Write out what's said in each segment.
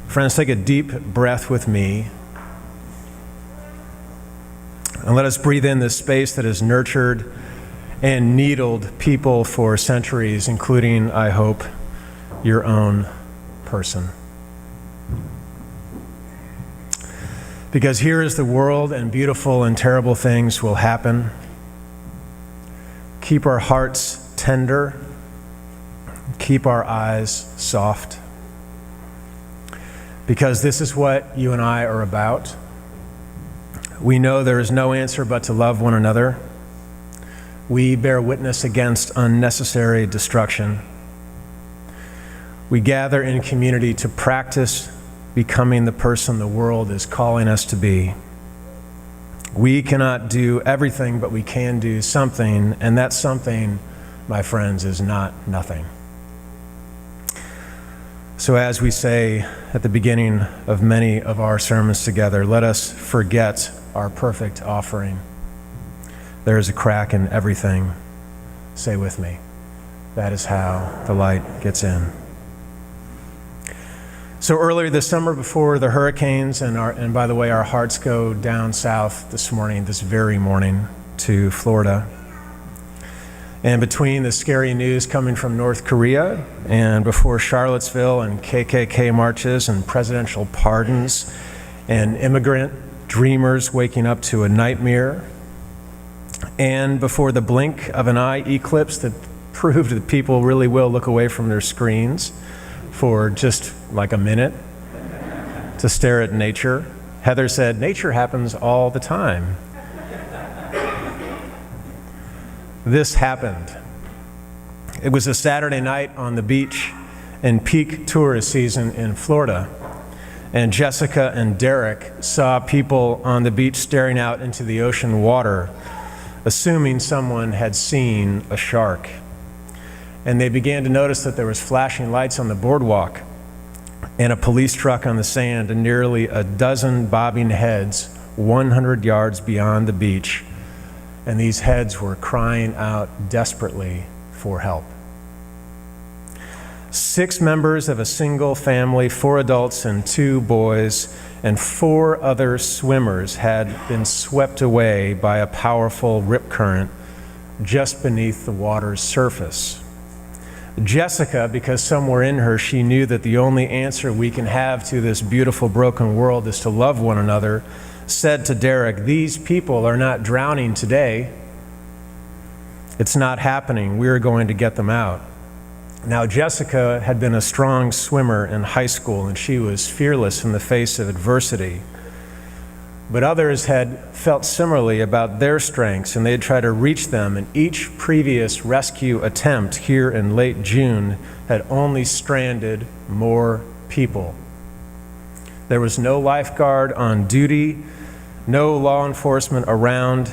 Friends, take a deep breath with me. And let us breathe in this space that has nurtured and needled people for centuries, including, I hope, your own person. Because here is the world, and beautiful and terrible things will happen. Keep our hearts tender. Keep our eyes soft. Because this is what you and I are about. We know there is no answer but to love one another. We bear witness against unnecessary destruction. We gather in community to practice becoming the person the world is calling us to be. We cannot do everything, but we can do something, and that something, my friends, is not nothing. So as we say at the beginning of many of our sermons together, let us forget our perfect offering. There is a crack in everything. Say with me, that is how the light gets in. So earlier this summer, before the hurricanes, and by the way, our hearts go down south this very morning, to Florida. And between the scary news coming from North Korea, and before Charlottesville and KKK marches and presidential pardons and immigrant dreamers waking up to a nightmare, and before the blink of an eye eclipse that proved that people really will look away from their screens for just like a minute to stare at nature, Heather said, nature happens all the time. This happened. It was a Saturday night on the beach in peak tourist season in Florida. And Jessica and Derek saw people on the beach staring out into the ocean water, assuming someone had seen a shark. And they began to notice that there was flashing lights on the boardwalk and a police truck on the sand and nearly a dozen bobbing heads 100 yards beyond the beach. And these heads were crying out desperately for help. 6 members of a single family, 4 adults and 2 boys, and 4 other swimmers had been swept away by a powerful rip current just beneath the water's surface. Jessica, because somewhere in her she knew that the only answer we can have to this beautiful broken world is to love one another, said to Derek, "These people are not drowning today. It's not happening. We are going to get them out." Now, Jessica had been a strong swimmer in high school, and she was fearless in the face of adversity. But others had felt similarly about their strengths, and they'd tried to reach them, and each previous rescue attempt here in late June had only stranded more people. There was no lifeguard on duty, no law enforcement around,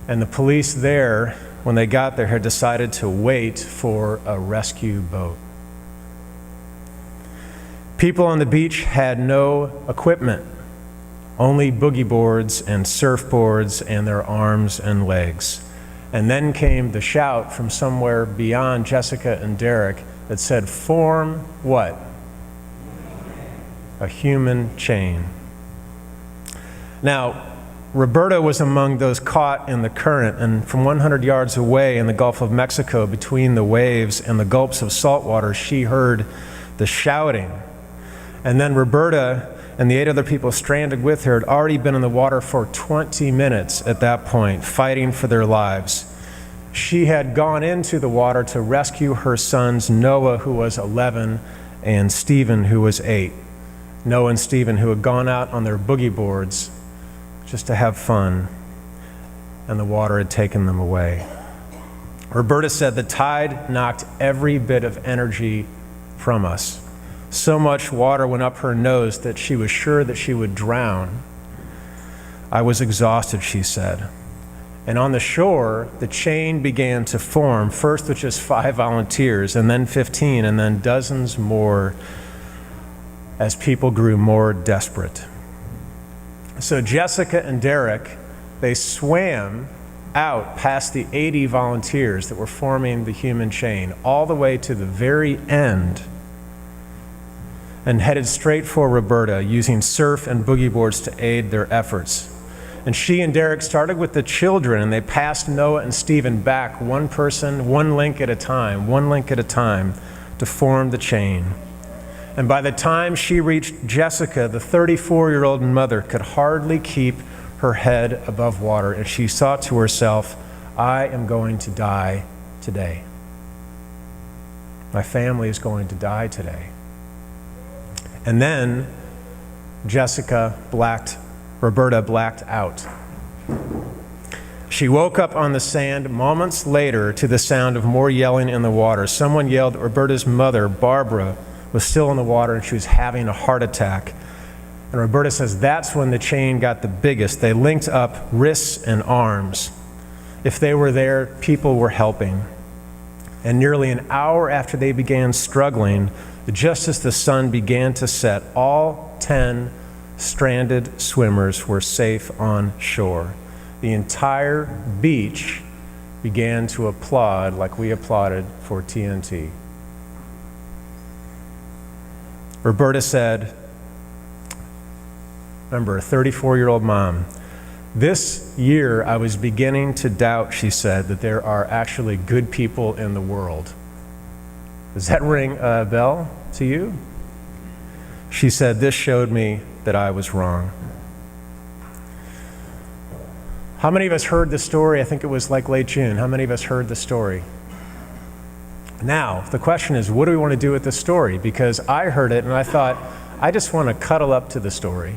and the police there, when they got there, had decided to wait for a rescue boat. People on the beach had no equipment, only boogie boards and surfboards and their arms and legs. And then came the shout from somewhere beyond Jessica and Derek that said, "Form what? A human chain." Now, Roberta was among those caught in the current, and from 100 yards away in the Gulf of Mexico, between the waves and the gulps of salt water, she heard the shouting. And then Roberta and the 8 other people stranded with her had already been in the water for 20 minutes at that point, fighting for their lives. She had gone into the water to rescue her sons, Noah, who was 11, and Stephen, who was 8. Noah and Stephen, who had gone out on their boogie boards just to have fun, and the water had taken them away. Roberta said the tide knocked every bit of energy from us. So much water went up her nose that she was sure that she would drown. I was exhausted, she said. And on the shore, the chain began to form, first with just 5 volunteers, and then 15, and then dozens more as people grew more desperate. So Jessica and Derek, they swam out past the 80 volunteers that were forming the human chain, all the way to the very end. and headed straight for Roberta, using surf and boogie boards to aid their efforts. And she and Derek started with the children, and they passed Noah and Stephen back, one person, one link at a time, to form the chain. And by the time she reached Jessica, the 34-year-old mother could hardly keep her head above water, and she thought to herself, I am going to die today. My family is going to die today. And then Roberta blacked out. She woke up on the sand moments later to the sound of more yelling in the water. Someone yelled that Roberta's mother, Barbara, was still in the water and she was having a heart attack. And Roberta says that's when the chain got the biggest. They linked up wrists and arms. If they were there, people were helping. And nearly an hour after they began struggling, just as the sun began to set, all 10 stranded swimmers were safe on shore. The entire beach began to applaud like we applauded for TNT. Roberta said, remember, a 34-year-old mom, this year I was beginning to doubt, she said, that there are actually good people in the world. Does that ring a bell to you? She said, this showed me that I was wrong. How many of us heard the story? I think it was like late June. How many of us heard the story? Now, the question is, what do we want to do with this story? Because I heard it and I thought, I just want to cuddle up to the story.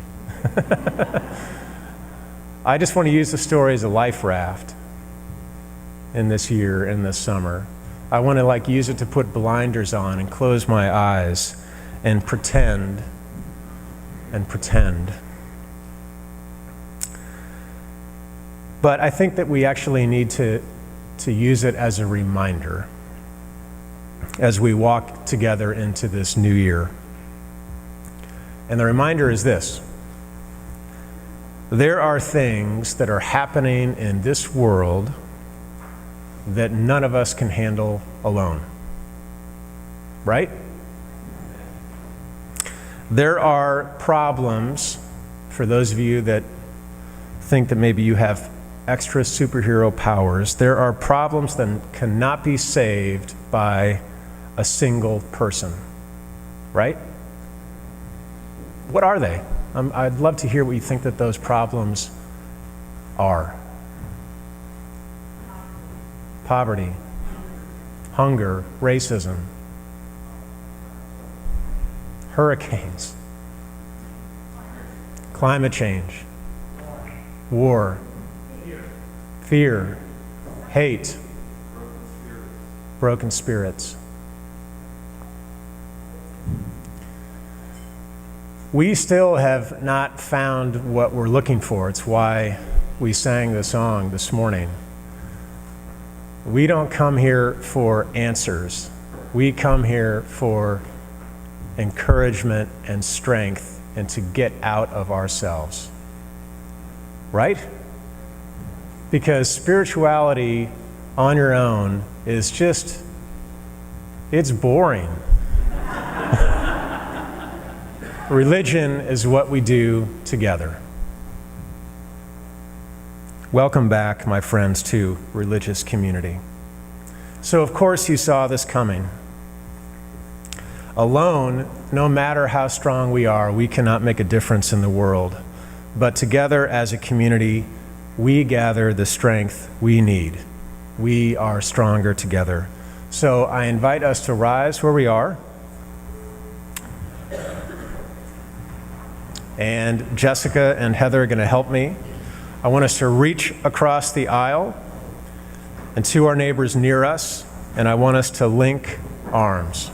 I just want to use the story as a life raft in this year, in this summer. I want to use it to put blinders on and close my eyes and pretend. But I think that we actually need to use it as a reminder as we walk together into this new year. And the reminder is this: there are things that are happening in this world that none of us can handle alone. Right? There are problems, for those of you that think that maybe you have extra superhero powers, there are problems that cannot be saved by a single person. Right? What are they? I'd love to hear what you think that those problems are. Poverty, hunger, racism, hurricanes, climate change, war, fear, hate, broken spirits. We still have not found what we're looking for. It's why we sang the song this morning. We don't come here for answers. We come here for encouragement and strength and to get out of ourselves. Right? Because spirituality on your own is just, it's boring. Religion is what we do together. Welcome back, my friends, to religious community. So, of course, you saw this coming. Alone, no matter how strong we are, we cannot make a difference in the world. But together as a community, we gather the strength we need. We are stronger together. So I invite us to rise where we are. And Jessica and Heather are going to help me. I want us to reach across the aisle and to our neighbors near us, and I want us to link arms.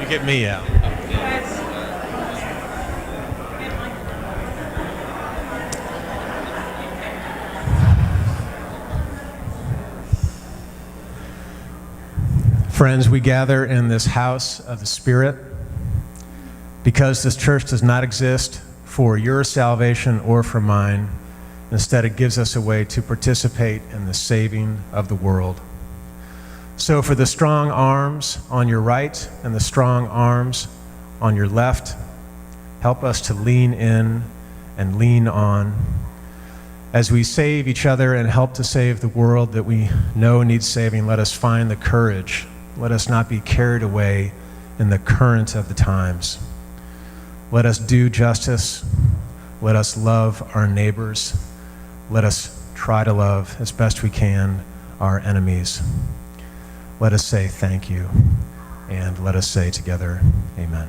You get me out. Friends, we gather in this house of the Spirit Because this church does not exist for your salvation or for mine, instead it gives us a way to participate in the saving of the world. So for the strong arms on your right and the strong arms on your left, help us to lean in and lean on. As we save each other and help to save the world that we know needs saving, let us find the courage. Let us not be carried away in the current of the times. Let us do justice. Let us love our neighbors. Let us try to love as best we can our enemies. Let us say thank you, and let us say together, amen.